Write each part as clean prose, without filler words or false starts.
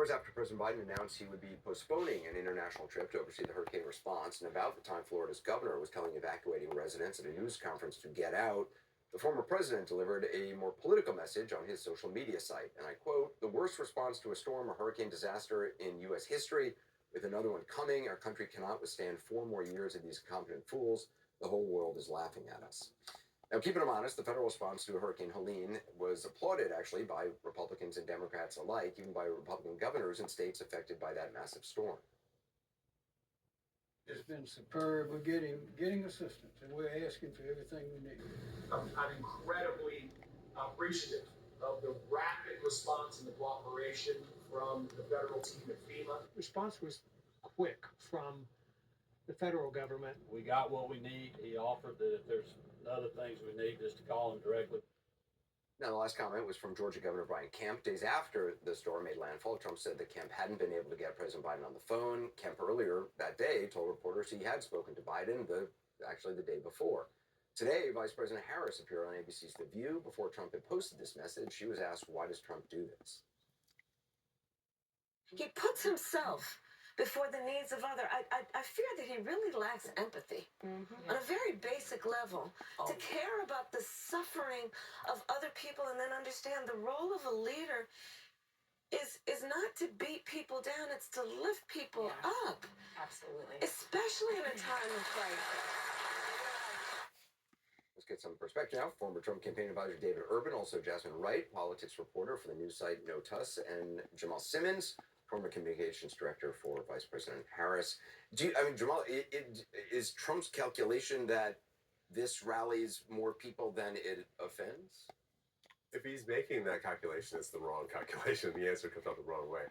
hours after President Biden announced he would be postponing an international trip to oversee the hurricane response, and about the time Florida's governor was telling evacuating residents at a news conference to get out, the former president delivered a more political message on his social media site. And I quote, "The worst response to a storm or hurricane disaster in U.S. history. With another one coming, our country cannot withstand 4 more years of these incompetent fools. The whole world is laughing at us." Now, keeping them honest, the federal response to Hurricane Helene was applauded, actually, by Republicans and Democrats alike, even by Republican governors in states affected by that massive storm. It's been superb. We're getting assistance, and we're asking for everything we need. I'm incredibly appreciative of the rapid response and the cooperation from the federal team at FEMA. Response was quick from the federal government. We got what we need. He offered that if there's other things we need, just to call him directly. Now, the last comment was from Georgia Governor Brian Kemp. Days after the storm made landfall, Trump said that Kemp hadn't been able to get President Biden on the phone. Kemp earlier that day told reporters he had spoken to Biden actually the day before. Today, Vice President Harris appeared on ABC's The View. Before Trump had posted this message, she was asked, why does Trump do this? He puts himself before the needs of others. I fear that he really lacks empathy on a very basic level to care about the suffering of other people and then understand the role of a leader is not to beat people down, it's to lift people up. Absolutely. Especially in a time of crisis. Let's get some perspective now. Former Trump campaign advisor David Urban, also Jasmine Wright, politics reporter for the news site No Tuss, and Jamal Simmons, former communications director for Vice President Harris. Jamal, is Trump's calculation that this rallies more people than it offends? If he's making that calculation, it's the wrong calculation. The answer comes out the wrong way.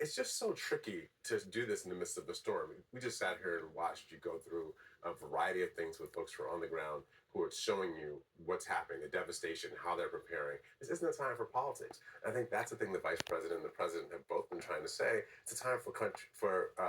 It's just so tricky to do this in the midst of the storm. We just sat here and watched you go through a variety of things with folks who are on the ground, who are showing you what's happening, the devastation, how they're preparing. This isn't a time for politics. I think that's the thing the vice president and the president have both been trying to say. It's a time for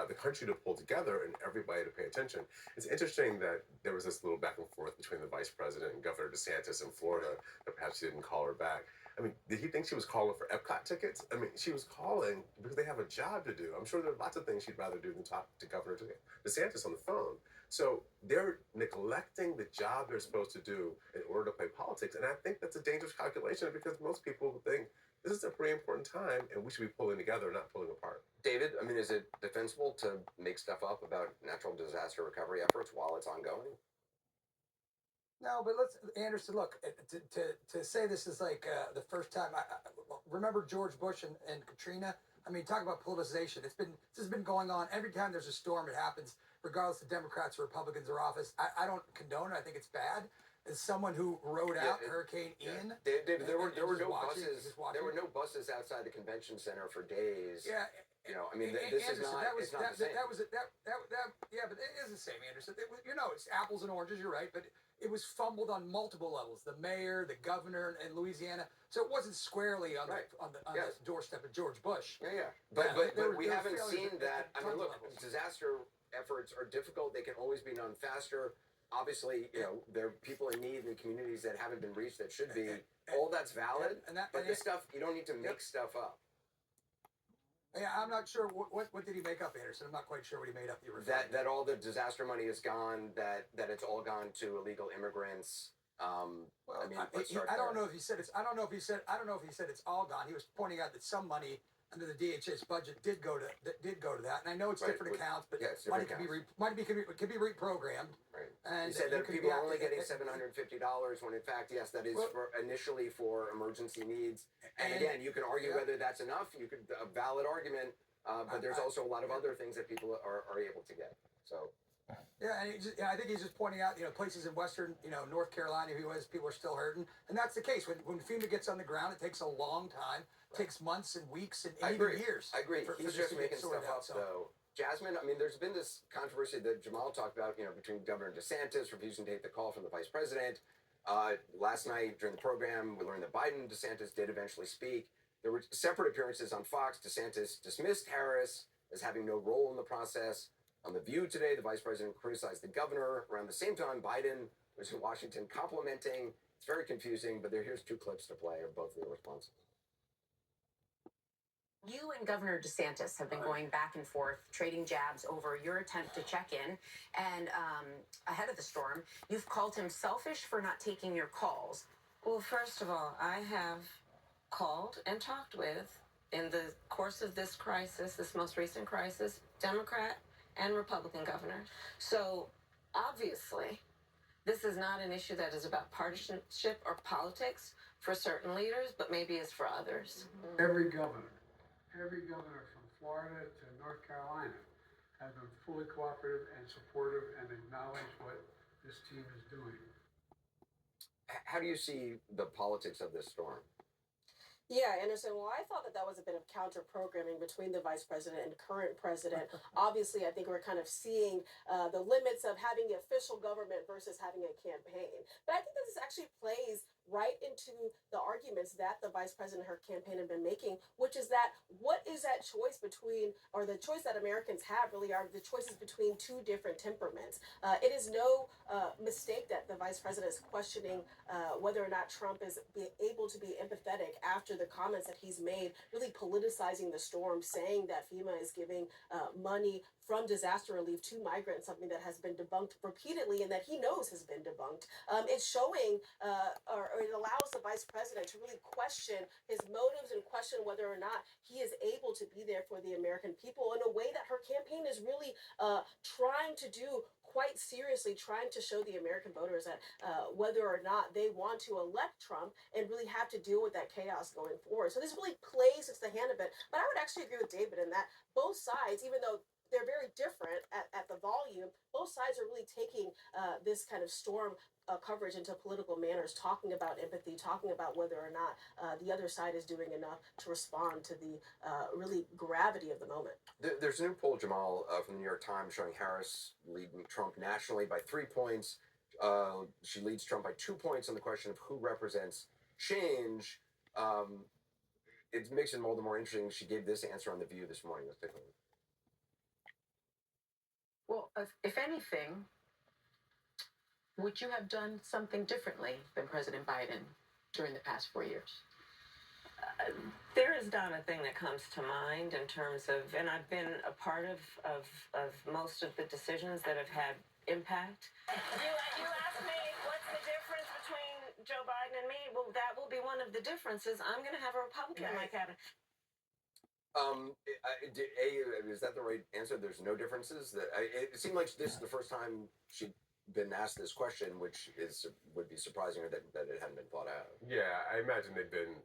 the country to pull together and everybody to pay attention. It's interesting that there was this little back and forth between the vice president and Governor DeSantis in Florida that perhaps he didn't call her back. I mean, did he think she was calling for Epcot tickets? I mean, she was calling because they have a job to do. I'm sure there are lots of things she'd rather do than talk to Governor DeSantis on the phone. So they're neglecting the job they're supposed to do in order to play politics. And I think that's a dangerous calculation because most people think this is a pretty important time and we should be pulling together, not pulling apart. David, I mean, is it defensible to make stuff up about natural disaster recovery efforts while it's ongoing? No, but Anderson, look, to say this is like the first time, I remember George Bush and Katrina. I mean, talk about politicization. This has been going on every time there's a storm. It happens, regardless of Democrats or Republicans or office. I don't condone it. I think it's bad. As someone who rode out Hurricane Ian, David, there were no buses. There were no buses outside the convention center for days. Yeah. You know, I mean, this is not. It's not the same. Yeah, but it is the same, Anderson. It's apples and oranges. You're right, but it was fumbled on multiple levels. The mayor, the governor in Louisiana. So it wasn't squarely on the doorstep of George Bush. Yeah. But we haven't seen that. I mean, look, disaster efforts are difficult. They can always be done faster. Obviously, you know, there are people in need in communities that haven't been reached that should be. All that's valid. But this stuff, you don't need to make stuff up. Yeah, I'm not sure what did he make up, Anderson. I'm not quite sure what he made up. That all the disaster money is gone. That it's all gone to illegal immigrants. I don't know if he said it's. I don't know if he said it's all gone. He was pointing out that some money under the DHS budget did go to that, and I know it's different accounts, but money can be reprogrammed. Right. And you said that people are only getting $750 when in fact, yes, that is initially for emergency needs. And again, you can argue whether that's enough. You could a valid argument, but there's also a lot of other things that people are able to get. So. Yeah, and I think he's just pointing out, places in Western, North Carolina, people are still hurting, and that's the case. When FEMA gets on the ground, it takes a long time, takes months and weeks and even years. I agree. He's just making stuff up, though. Jasmine, I mean, there's been this controversy that Jamal talked about, between Governor DeSantis refusing to take the call from the vice president. Last night during the program, we learned that Biden and DeSantis did eventually speak. There were separate appearances on Fox. DeSantis dismissed Harris as having no role in the process. On The View today, the vice president criticized the governor. Around the same time, Biden was in Washington complimenting. It's very confusing, but here's 2 clips to play of both of the responses. You and Governor DeSantis have been going back and forth, trading jabs over your attempt to check in. And ahead of the storm, you've called him selfish for not taking your calls. Well, first of all, I have called and talked with, in the course of this crisis, this most recent crisis, Democrat and Republican governors. So obviously, this is not an issue that is about partisanship or politics for certain leaders, but maybe is for others. Every governor from Florida to North Carolina has been fully cooperative and supportive and acknowledged what this team is doing. How do you see the politics of this storm? Yeah, Anderson. Well, I thought that that was a bit of counter programming between the vice president and current president. Obviously, I think we're kind of seeing the limits of having the official government versus having a campaign. But I think that this actually plays right into the arguments that the vice president and her campaign have been making, which is that what is that choice between, or the choice that Americans have really are the choices between two different temperaments. It is no mistake that the vice president is questioning whether or not Trump is able to be empathetic after the comments that he's made, really politicizing the storm, saying that FEMA is giving money from disaster relief to migrants, something that has been debunked repeatedly and that he knows has been debunked. It's showing, or it allows the vice president to really question his motives and question whether or not he is able to be there for the American people in a way that her campaign is really trying to do quite seriously, trying to show the American voters that whether or not they want to elect Trump and really have to deal with that chaos going forward. So this really plays into the hand of it. But I would actually agree with David in that both sides, even though they're very different at the volume, both sides are really taking this kind of storm coverage into political manners, talking about empathy, talking about whether or not the other side is doing enough to respond to the really gravity of the moment. There's a new poll, Jamal, from the New York Times showing Harris leading Trump nationally by 3 points. She leads Trump by 2 points on the question of who represents change. It makes it all the more interesting. She gave this answer on The View this morning. Let's take a look. Well, if anything, would you have done something differently than President Biden during the past 4 years? There is not a thing that comes to mind in terms of, and I've been a part of most of the decisions that have had impact. You asked me what's the difference between Joe Biden and me. Well, that will be one of the differences. I'm going to have a Republican in my cabinet. Is that the right answer? There's no differences. It seemed like this is the first time she'd been asked this question, which would be surprising her that it hadn't been thought out. Yeah, I imagine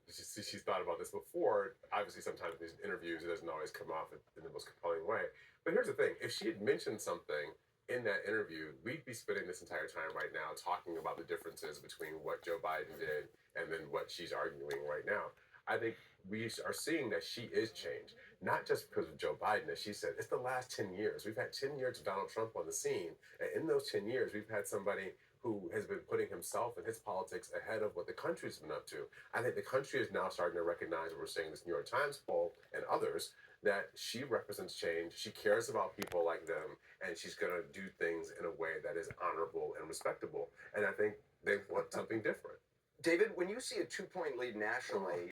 she's thought about this before. Obviously, sometimes in these interviews, it doesn't always come off in the most compelling way. But here's the thing. If she had mentioned something in that interview, we'd be spending this entire time right now talking about the differences between what Joe Biden did and then what she's arguing right now. I think we are seeing that she is changed, not just because of Joe Biden. As she said, it's the last 10 years. We've had 10 years of Donald Trump on the scene. And in those 10 years, we've had somebody who has been putting himself and his politics ahead of what the country's been up to. I think the country is now starting to recognize, what we're seeing in this New York Times poll and others, that she represents change. She cares about people like them, and she's going to do things in a way that is honorable and respectable. And I think they want something different. David, when you see a 2-point lead nationally,